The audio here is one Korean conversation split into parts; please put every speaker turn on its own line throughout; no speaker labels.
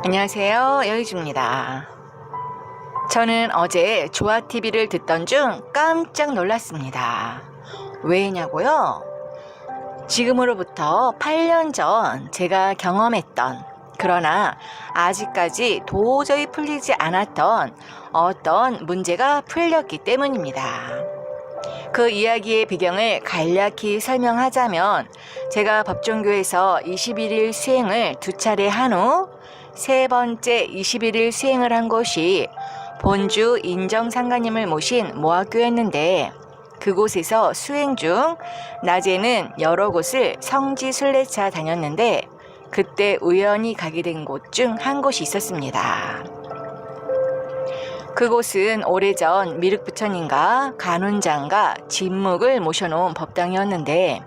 안녕하세요, 여의주입니다. 저는 어제 조아TV를 듣던 중 깜짝 놀랐습니다. 왜냐고요? 지금으로부터 8년 전 제가 경험했던, 그러나 아직까지 도저히 풀리지 않았던 어떤 문제가 풀렸기 때문입니다. 그 이야기의 배경을 간략히 설명하자면, 제가 법종교에서 21일 수행을 2차례 한 후 세 번째 21일 수행을 한 곳이 본주 인정상가님을 모신 모학교였는데, 그곳에서 수행 중 낮에는 여러 곳을 성지순례차 다녔는데, 그때 우연히 가게 된 곳 중 한 곳이 있었습니다. 그곳은 오래전 미륵부처님과 간훈장과 진묵을 모셔놓은 법당이었는데,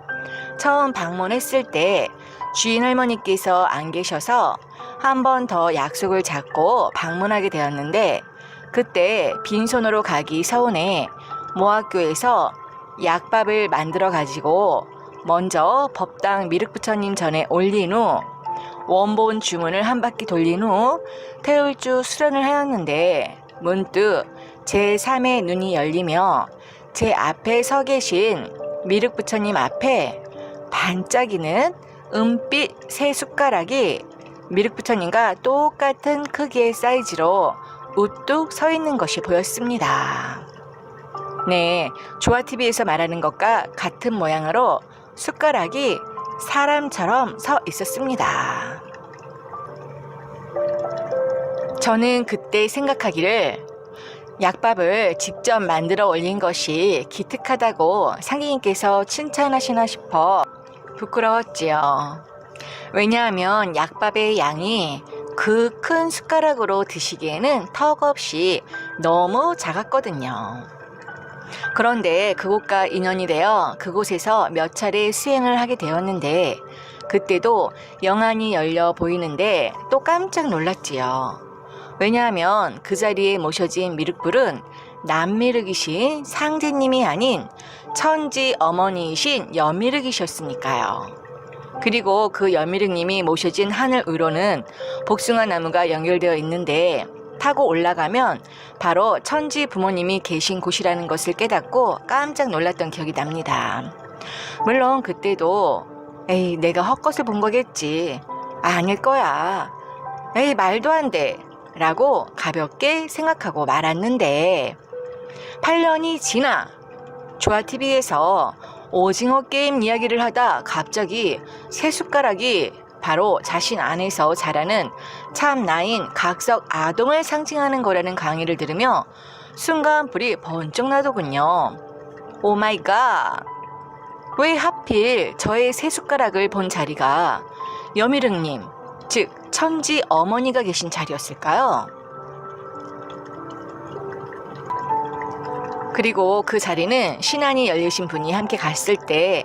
처음 방문했을 때 주인 할머니께서 안 계셔서 한 번 더 약속을 잡고 방문하게 되었는데, 그때 빈손으로 가기 서운해 모학교에서 약밥을 만들어 가지고 먼저 법당 미륵부처님 전에 올린 후 원본 주문을 한 바퀴 돌린 후 태울주 수련을 하였는데, 문득 제3의 눈이 열리며 제 앞에 서 계신 미륵부처님 앞에 반짝이는 은빛 세 숟가락이 미륵부처님과 똑같은 크기의 사이즈로 우뚝 서 있는 것이 보였습니다. 네, 조아TV에서 말하는 것과 같은 모양으로 숟가락이 사람처럼 서 있었습니다. 저는 그때 생각하기를, 약밥을 직접 만들어 올린 것이 기특하다고 상인님께서 칭찬하시나 싶어 부끄러웠지요. 왜냐하면 약밥의 양이 그 큰 숟가락으로 드시기에는 턱없이 너무 작았거든요. 그런데 그곳과 인연이 되어 그곳에서 몇 차례 수행을 하게 되었는데, 그때도 영안이 열려 보이는데 또 깜짝 놀랐지요. 왜냐하면 그 자리에 모셔진 미륵불은 남미륵이신 상제님이 아닌 천지 어머니이신 여미륵이셨으니까요. 그리고 그 여미륵님이 모셔진 하늘 위로는 복숭아 나무가 연결되어 있는데, 타고 올라가면 바로 천지 부모님이 계신 곳이라는 것을 깨닫고 깜짝 놀랐던 기억이 납니다. 물론 그때도 에이, 내가 헛것을 본 거겠지, 아닐 거야, 에이, 말도 안 돼 라고 가볍게 생각하고 말았는데, 8년이 지나 조아TV에서 오징어 게임 이야기를 하다 갑자기 세 숟가락이 바로 자신 안에서 자라는 참 나인 각석 아동을 상징하는 거라는 강의를 들으며 순간 불이 번쩍 나더군요. 오 마이 갓! 왜 하필 저의 세 숟가락을 본 자리가 여미륵님, 즉 천지 어머니가 계신 자리였을까요? 그리고 그 자리는 신안이 열리신 분이 함께 갔을 때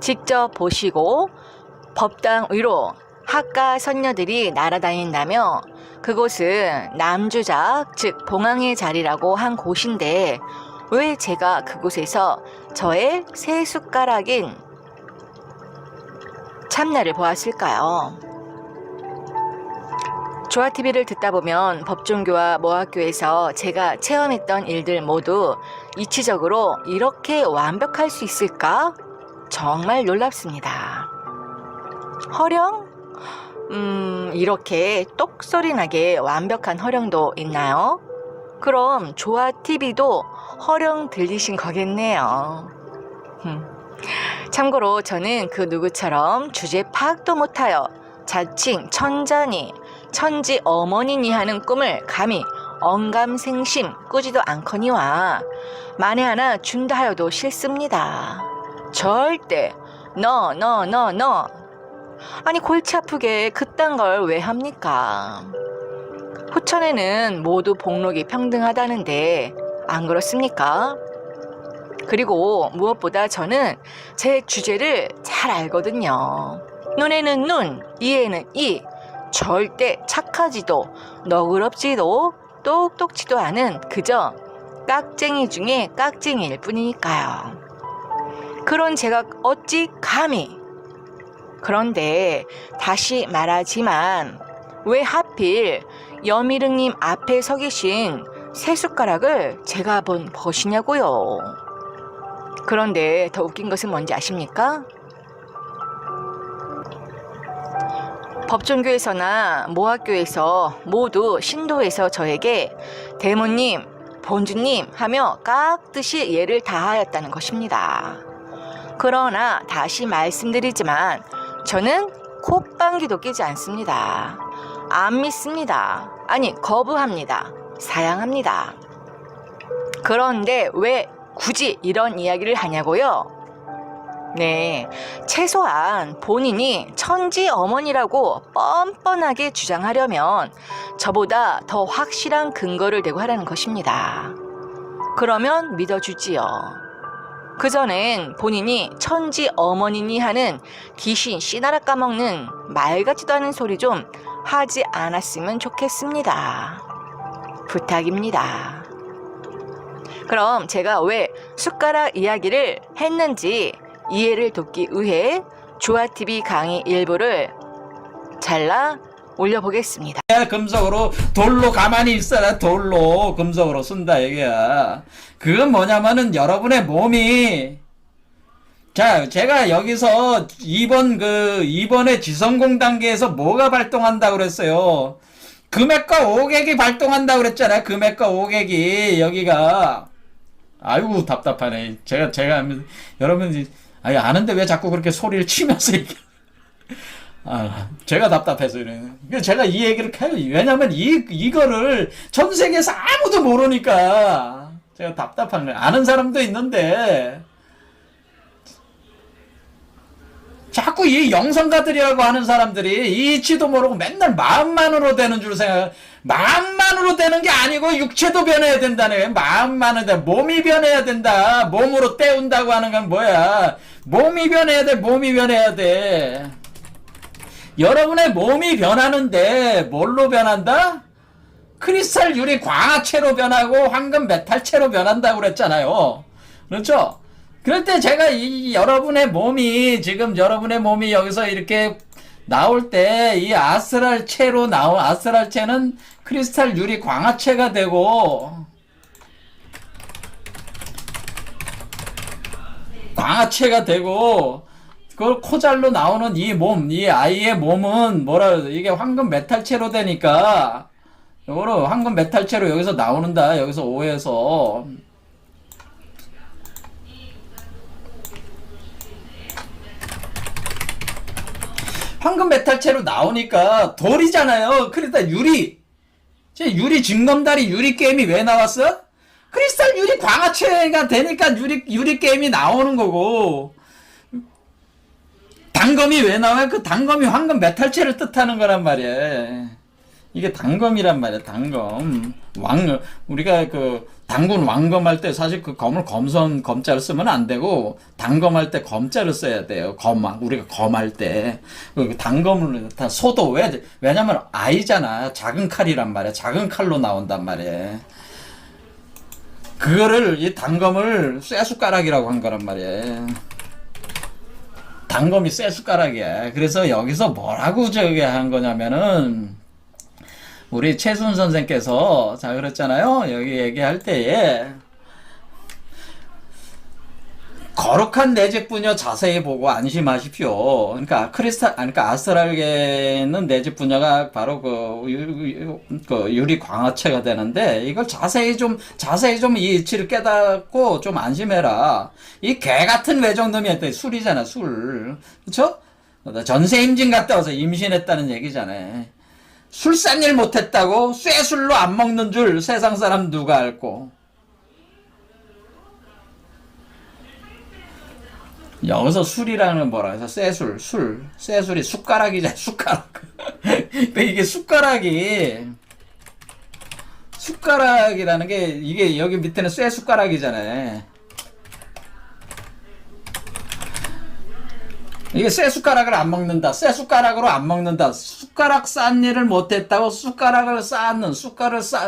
직접 보시고 법당 위로 학가 선녀들이 날아다닌다며, 그곳은 남주작, 즉 봉황의 자리라고 한 곳인데, 왜 제가 그곳에서 저의 세 숟가락인 참나를 보았을까요? 조아TV를 듣다 보면 법종교와 모학교에서 제가 체험했던 일들 모두 이치적으로 이렇게 완벽할 수 있을까? 정말 놀랍습니다. 허령? 이렇게 똑소리 나게 완벽한 허령도 있나요? 그럼 조아TV도 허령 들리신 거겠네요. 참고로 저는 그 누구처럼 주제 파악도 못하여 자칭 천자니 천지 어머니니 하는 꿈을 감히 언감생심 꾸지도 않거니와, 만에 하나 준다 하여도 싫습니다. 절대 너. 아니, 골치 아프게 그딴 걸 왜 합니까? 후천에는 모두 복록이 평등하다는데 안 그렇습니까? 그리고 무엇보다 저는 제 주제를 잘 알거든요. 눈에는 눈, 이에는 이, 절대 착하지도 너그럽지도 똑똑지도 않은 그저 깍쟁이 중에 깍쟁이일 뿐이니까요. 그런 제가 어찌 감히 그런데 다시 말하지만 왜 하필 여미릉님 앞에 서 계신 새 숟가락을 제가 한번 보시냐고요. 그런데 더 웃긴 것은 뭔지 아십니까? 법존교에서나 모학교에서 모두 신도에서 저에게 대모님, 본주님 하며 깍듯이 예를 다하였다는 것입니다. 그러나 다시 말씀드리지만 저는 콧방귀도 끼지 않습니다. 안 믿습니다. 아니, 거부합니다. 사양합니다. 그런데 왜 굳이 이런 이야기를 하냐고요? 네, 최소한 본인이 천지 어머니라고 뻔뻔하게 주장하려면 저보다 더 확실한 근거를 대고 하라는 것입니다. 그러면 믿어주지요. 그전엔 본인이 천지 어머니니 하는 귀신 씨나라 까먹는 말 같지도 않은 소리 좀 하지 않았으면 좋겠습니다. 부탁입니다. 그럼 제가 왜 숟가락 이야기를 했는지 이해를 돕기 위해 주아TV 강의 일부를 잘라 올려보겠습니다.
금속으로 돌로 가만히 있어라. 돌로 금속으로 쓴다 얘기야. 그건 뭐냐면은 여러분의 몸이, 자, 제가 여기서 이번에 지성공 단계에서 뭐가 발동한다고 그랬어요? 금액과 오객이 발동한다고 그랬잖아요. 금액과 오객이 여기가. 아이고 답답하네. 제가 여러분 아는데 왜 자꾸 그렇게 소리를 치면서 얘기. 제가 답답해서 이래. 제가 이 얘기를 해요. 왜냐면 이거를 전 세계에서 아무도 모르니까 제가 답답한 거예요. 아는 사람도 있는데 자꾸 이 영성가들이라고 하는 사람들이 이치도 모르고 맨날 마음만으로 되는 줄 생각. 마음만으로 되는 게 아니고 육체도 변해야 된다네. 마음만으로 돼. 몸이 변해야 된다. 몸으로 때운다고 하는 건 뭐야? 몸이 변해야 돼. 몸이 변해야 돼. 여러분의 몸이 변하는데 뭘로 변한다? 크리스탈 유리 광화체로 변하고 황금 메탈체로 변한다고 그랬잖아요. 그렇죠? 그럴 때 제가 여러분의 몸이 지금 여러분의 몸이 여기서 이렇게 나올 때 이 아스랄체로 나온 아스랄체는 크리스탈 유리 광화체가 되고 그걸 코잘로 나오는 이 몸, 이 아이의 몸은 이게 황금 메탈체로 되니까 요거로 황금 메탈체로 여기서 나오는다. 여기서 오해서 황금 메탈체로 나오니까 돌이잖아요. 크리스탈 유리. 유리 징검다리 유리 게임이 왜 나왔어? 크리스탈 유리 광화체가 되니까 유리 게임이 나오는 거고. 단검이 왜 나와요? 그 단검이 황금 메탈체를 뜻하는 거란 말이에요. 이게 단검이란 말이야. 단검. 우리가 당군 왕검할 때 사실 그 검을 검자를 쓰면 안 되고 단검할 때 검자를 써야 돼요. 우리가 검할 때 단검을 소도 왜냐면 아이잖아. 작은 칼이란 말이야. 작은 칼로 나온단 말이야. 그거를 이 단검을 쇠숟가락이라고 한 거란 말이야. 단검이 쇠숟가락이야. 그래서 여기서 뭐라고 한 거냐면은 우리 최순 선생께서 자 그랬잖아요. 여기 얘기할 때에 거룩한 내집 부녀 자세히 보고 안심하십시오. 그러니까 아스트랄계는 내집 부녀가 바로 유리 광화체가 되는데 이걸 자세히 좀 이 이치를 깨닫고 좀 안심해라. 이 개 같은 외정놈이 술이잖아, 술. 그쵸? 전세 임신 갔다 와서 임신했다는 얘기잖아요. 술 싼 일 못했다고 쇠술로 안 먹는 줄 세상 사람 누가 알고. 여기서 술이라는 건 뭐라 해서 쇠술이 숟가락이잖아. 숟가락. 이게 숟가락이라는 게 이게 여기 밑에는 쇠숟가락이잖아요. 이게 쇠숟가락을 안 먹는다. 쇠숟가락으로 안 먹는다. 숟가락 싼 일을 못했다고 숟가락을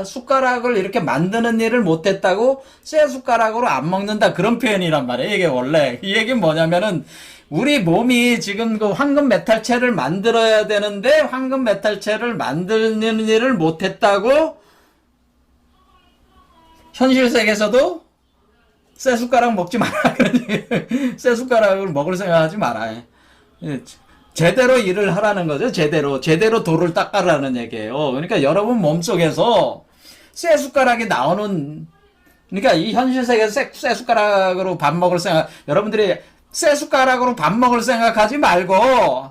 숟가락을 이렇게 만드는 일을 못했다고 쇠숟가락으로 안 먹는다. 그런 표현이란 말이에요. 이게 원래. 이 얘기는 뭐냐면은 우리 몸이 지금 그 황금 메탈체를 만들어야 되는데 황금 메탈체를 만드는 일을 못했다고 현실 세계에서도 쇠 숟가락 먹지 마라. 쇠 숟가락을 먹을 생각하지 마라. 제대로 일을 하라는 거죠. 제대로 돌을 닦아라는 얘기예요. 그러니까 여러분 몸속에서 쇠 숟가락이 나오는, 그러니까 이 현실 세계에서 쇠 숟가락으로 밥 먹을 생각, 여러분들이 쇠 숟가락으로 밥 먹을 생각하지 말고,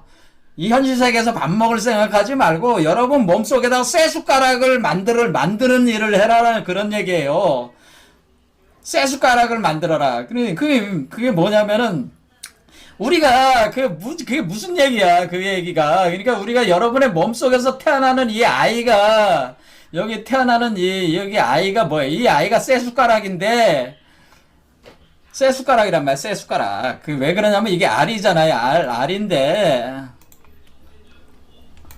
이 현실 세계에서 밥 먹을 생각하지 말고, 여러분 몸속에다가 쇠 숟가락을 만드는 일을 해라라는 그런 얘기예요. 쇠 숟가락을 만들어라. 그게 뭐냐면은, 우리가, 그게 무슨 얘기야, 그 얘기가. 그러니까 우리가 여러분의 몸속에서 태어나는 이 아이가, 여기 태어나는 여기 아이가 뭐야? 이 아이가 쇠 숟가락인데, 쇠 숟가락이란 말이야, 쇠 숟가락. 왜 그러냐면 이게 알이잖아요, 알인데.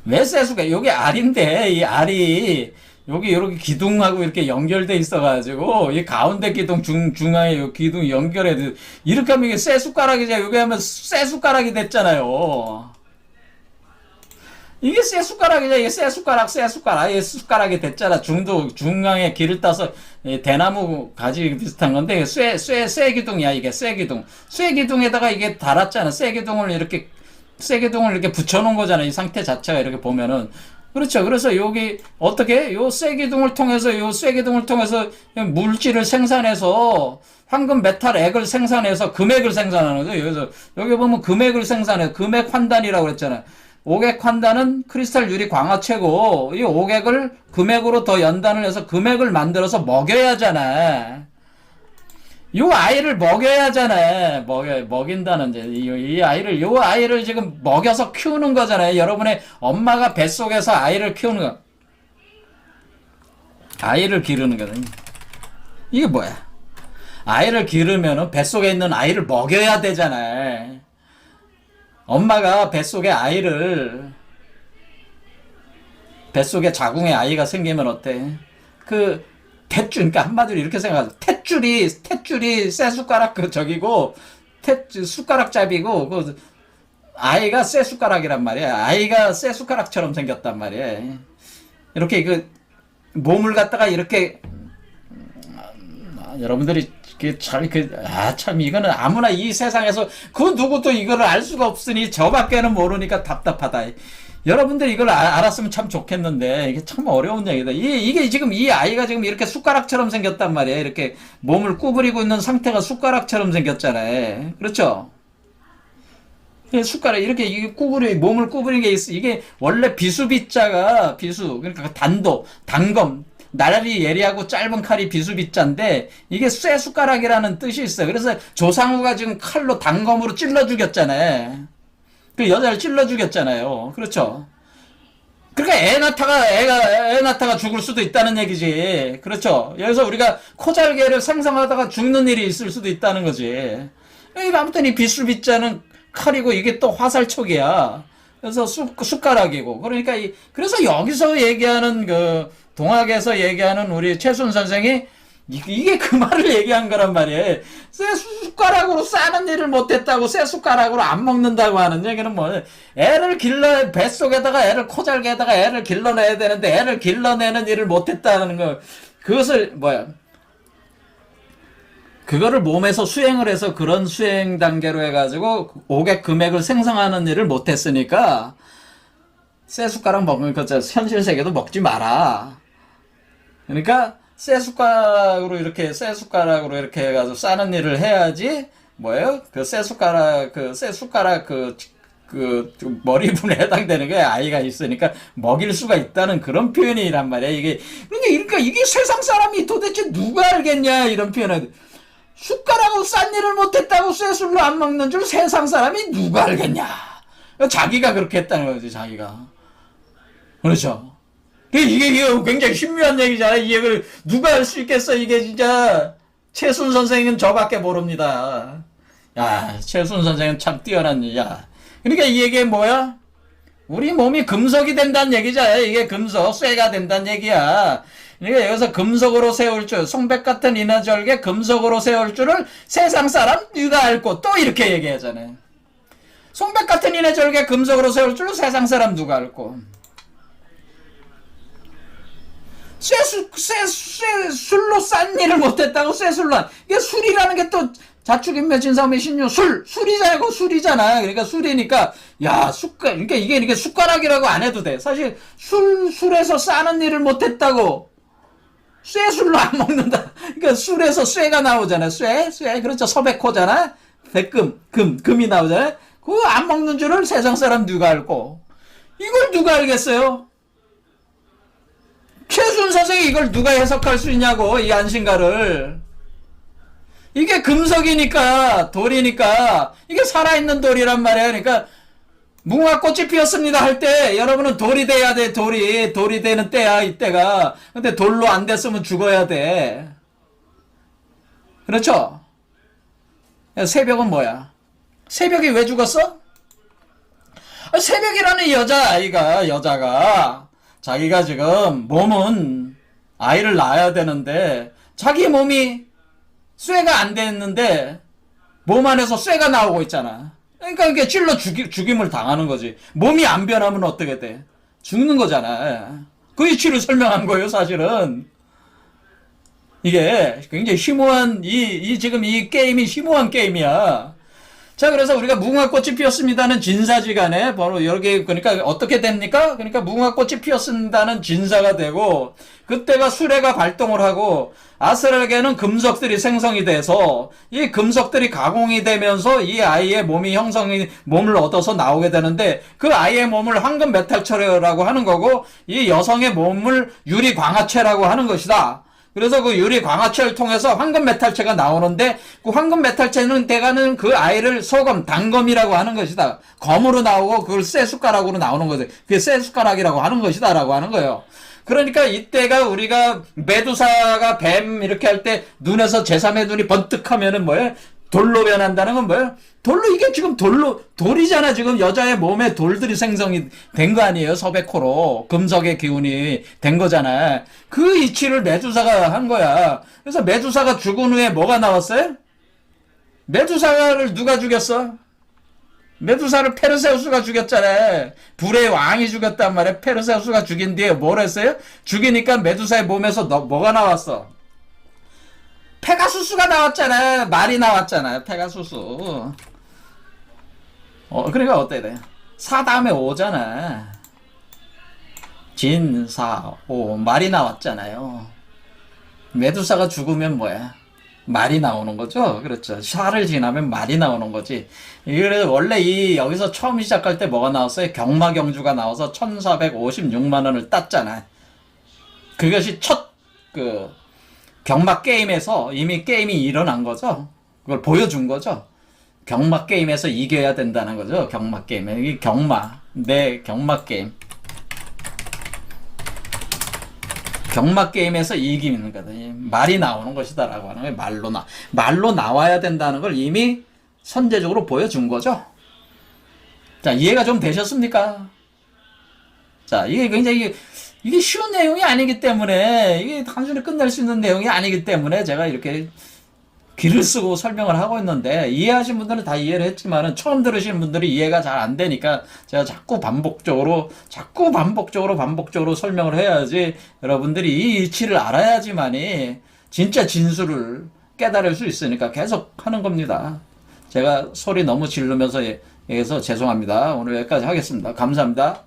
왜 쇠 숟가락? 여기 알인데, 이 알이, 여기 이렇게 기둥하고 이렇게 연결돼 있어가지고, 이 가운데 기둥, 중앙에 요 기둥 연결해. 이렇게 하면 이게 쇠 숟가락이죠. 여기 하면 쇠 숟가락이 됐잖아요. 이게 쇠 숟가락이죠. 이게 쇠 숟가락. 이게 숟가락이 됐잖아. 중앙에 길을 따서 대나무 가지 비슷한 건데, 쇠 기둥이야, 이게 쇠 기둥. 쇠 기둥에다가 이게 달았잖아. 쇠 기둥을 이렇게 붙여놓은 거잖아. 이 상태 자체가 이렇게 보면은. 그렇죠. 그래서 여기 어떻게 요 쇠 기둥을 통해서 물질을 생산해서 황금 메탈 액을 생산해서 금액을 생산하는 거죠. 여기서 여기 보면 금액을 생산해. 금액 환단이라고 그랬잖아요. 옥액 환단은 크리스탈 유리 광화체고 이 옥액을 금액으로 더 연단을 해서 금액을 만들어서 먹여야 하잖아. 요 아이를 먹여야 하잖아요. 먹인다는, 이 아이를 지금 먹여서 키우는 거잖아요. 여러분의 엄마가 뱃속에서 아이를 키우는 거. 아이를 기르는 거다. 이게 뭐야? 아이를 기르면은 뱃속에 있는 아이를 먹여야 되잖아요. 엄마가 뱃속에 자궁에 아이가 생기면 어때? 그러니까 한마디로 이렇게 생각하죠. 탯줄이 쇠 숟가락 숟가락잡이고, 아이가 쇠 숟가락이란 말이야. 아이가 쇠 숟가락처럼 생겼단 말이야. 이렇게 몸을 갖다가 이렇게, 여러분들이 참, 이거는 아무나 이 세상에서, 누구도 이거를 알 수가 없으니 저밖에는 모르니까 답답하다. 여러분들 이걸 알았으면 참 좋겠는데, 이게 참 어려운 얘기다. 이게 지금 이 아이가 지금 이렇게 숟가락처럼 생겼단 말이에요. 이렇게 몸을 구부리고 있는 상태가 숟가락처럼 생겼잖아요. 그렇죠? 숟가락, 이렇게 몸을 구부린 게 있어. 이게 원래 비수비자가, 그러니까 단검, 날이 예리하고 짧은 칼이 비수비자인데, 이게 쇠 숟가락이라는 뜻이 있어요. 그래서 조상우가 지금 칼로 단검으로 찔러 죽였잖아요. 그 여자를 찔러 죽였잖아요. 그렇죠? 그러니까 애 낳다가 죽을 수도 있다는 얘기지. 그렇죠? 여기서 우리가 코잘개를 생성하다가 죽는 일이 있을 수도 있다는 거지. 아무튼 이 비수비자는 칼이고 이게 또 화살촉이야. 그래서 숟가락이고. 그러니까 그래서 여기서 얘기하는 동학에서 얘기하는 우리 최순 선생이 이게 그 말을 얘기한 거란 말이에요. 쇠 숟가락으로 싸는 일을 못했다고, 쇠 숟가락으로 안 먹는다고 하는 얘기는 뱃속에다가 애를 코잘개에다가 애를 길러내야 되는데 애를 길러내는 일을 못했다는 거. 그거를 몸에서 수행을 해서 그런 수행 단계로 해가지고 옥액 금액을 생성하는 일을 못했으니까 쇠 숟가락 먹는 거 현실 세계도 먹지 마라. 그러니까 쇠 숟가락으로 이렇게 해가지고 싸는 일을 해야지, 쇠 숟가락 머리분에 해당되는 게 아이가 있으니까 먹일 수가 있다는 그런 표현이란 말이야. 그러니까 이게 세상 사람이 도대체 누가 알겠냐, 이런 표현을. 숟가락으로 싼 일을 못했다고 쇠술로 안 먹는 줄 세상 사람이 누가 알겠냐. 자기가 그렇게 했다는 거지, 자기가. 그렇죠? 이게 굉장히 신묘한 얘기잖아. 이 얘기를 누가 할 수 있겠어. 이게 진짜 최순 선생은 저밖에 모릅니다. 야, 최순 선생은 참 뛰어난 얘기야. 그러니까 이 얘기 뭐야? 우리 몸이 금속이 된다는 얘기잖아. 이게 쇠가 된다는 얘기야. 그러니까 여기서 금속으로 세울 줄, 송백 같은 인화절개 금속으로 세울 줄을 세상 사람 누가 알고, 또 이렇게 얘기하잖아요. 송백 같은 이네 저렇게 금속으로 세울 줄 세상 사람 누가 알고. 술로 싼 일을 못했다고 쇠술로 이게 술이라는 게 또 자축인묘 진사오미 신유 술이잖아. 그거 술이잖아. 그러니까 술이니까 야 숟갈 그러니까 이게 숟가락이라고 안 해도 돼. 사실 술에서 싸는 일을 못했다고 쇠술로 안 먹는다. 그러니까 술에서 쇠가 나오잖아. 쇠 그렇죠. 서백호잖아. 백금 금이 나오잖아. 그거 안 먹는 줄을 세상 사람 누가 알고. 이걸 누가 알겠어요? 최순 선생이 이걸 누가 해석할 수 있냐고, 이 안신가를. 이게 금속이니까, 돌이니까, 이게 살아있는 돌이란 말이에요. 그러니까, 무궁화꽃이 피었습니다 할 때, 여러분은 돌이 돼야 돼, 돌이 되는 때야, 이때가. 근데 돌로 안 됐으면 죽어야 돼. 그렇죠? 새벽은 뭐야? 새벽이 왜 죽었어? 새벽이라는 여자가, 자기가 지금 몸은 아이를 낳아야 되는데 자기 몸이 쇠가 안 됐는데 몸 안에서 쇠가 나오고 있잖아. 그러니까 이게 찔러 죽임을 당하는 거지. 몸이 안 변하면 어떻게 돼? 죽는 거잖아. 그 이치를 설명한 거예요, 사실은. 이게 굉장히 심오한 지금 이 게임이 심오한 게임이야. 자, 그래서 우리가 무궁화꽃이 피었습니다는 진사지간에 바로 여기 그러니까 어떻게 됩니까? 그러니까 무궁화꽃이 피었습니다는 진사가 되고 그때가 수레가 발동을 하고 아스락에는 금속들이 생성이 돼서 이 금속들이 가공이 되면서 이 아이의 몸을 얻어서 나오게 되는데 그 아이의 몸을 황금 메탈체라고 하는 거고 이 여성의 몸을 유리 광화체라고 하는 것이다. 그래서 그 유리 광화체를 통해서 황금 메탈체가 나오는데 그 황금 메탈체는 대가는 그 아이를 단검이라고 하는 것이다. 검으로 나오고 그걸 쇠 숟가락으로 나오는 거지. 그게 쇠 숟가락이라고 하는 것이다 라고 하는 거예요. 그러니까 이때가 우리가 메두사가 뱀 이렇게 할 때 눈에서 제3의 눈이 번뜩하면은 뭐예요? 돌로 변한다는 건 뭐예요? 이게 지금 돌이잖아. 지금 여자의 몸에 돌들이 생성이 된 거 아니에요? 서백호로. 금속의 기운이 된 거잖아. 그 이치를 메두사가 한 거야. 그래서 메두사가 죽은 후에 뭐가 나왔어요? 메두사를 누가 죽였어? 메두사를 페르세우스가 죽였잖아. 불의 왕이 죽였단 말이야. 페르세우스가 죽인 뒤에 뭘 했어요? 죽이니까 메두사의 몸에서 뭐가 나왔어? 페가수스가 나왔잖아. 말이 나왔잖아. 페가수스. 그러니까 어때 돼? 사 다음에 오잖아. 진사오 말이 나왔잖아요. 메두사가 죽으면 뭐야? 말이 나오는 거죠. 그렇죠. 샤를 지나면 말이 나오는 거지. 그래서 원래 여기서 처음 시작할 때 뭐가 나왔어요? 경마경주가 나와서 1456만 원을 땄잖아. 그것이 첫 경마 게임에서 이미 게임이 일어난 거죠. 그걸 보여준 거죠. 경마 게임에서 이겨야 된다는 거죠. 경마 게임. 이게 경마 게임. 경마 게임에서 이기는 거거든요. 말이 나오는 것이다라고 하는 거예요. 말로 나와야 된다는 걸 이미 선제적으로 보여준 거죠. 자, 이해가 좀 되셨습니까? 자, 이게 굉장히 이게 쉬운 내용이 아니기 때문에 이게 단순히 끝날 수 있는 내용이 아니기 때문에 제가 이렇게 글을 쓰고 설명을 하고 있는데 이해하신 분들은 다 이해를 했지만은 처음 들으시는 분들이 이해가 잘 안 되니까 제가 자꾸 반복적으로 설명을 해야지 여러분들이 이 이치를 알아야지만이 진짜 진수를 깨달을 수 있으니까 계속 하는 겁니다. 제가 소리 너무 지르면서 해서 죄송합니다. 오늘 여기까지 하겠습니다. 감사합니다.